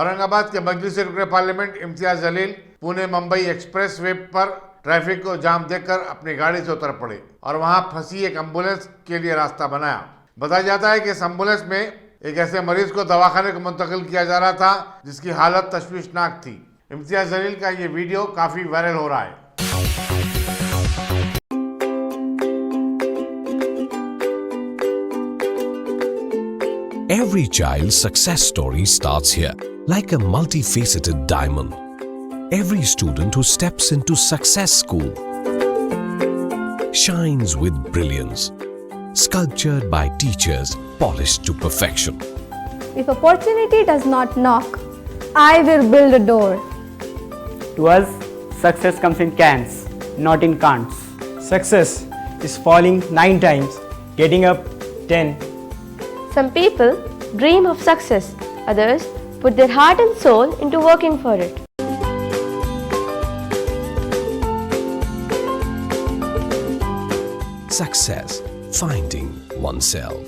औरंगाबाद के मजलिस से रुकने parliament Imtiaz Jaleel Pune Mumbai express way पर ट्रैफिक को जाम देखकर अपनी गाड़ी से उतर पड़े और वहां फंसी एक एम्बुलेंस के लिए रास्ता बनाया। बताया जाता है कि इस एम्बुलेंस में एक ऐसे मरीज को दवाखाने को मुंतकिल किया जा रहा था जिसकी हालत तशवीशनाक थी। इम्तियाज जलील का ये वीडियो काफी वायरल हो रहा है। Every child's success story starts here, like a multifaceted diamond. Every student who steps into success school shines with brilliance, sculptured by teachers polished to perfection. If opportunity does not knock, I will build a door. To us, success comes in cans, not in can'ts. Success is falling 9 times, getting up 10. Some people dream of success, others put their heart and soul into working for it. Success, finding oneself.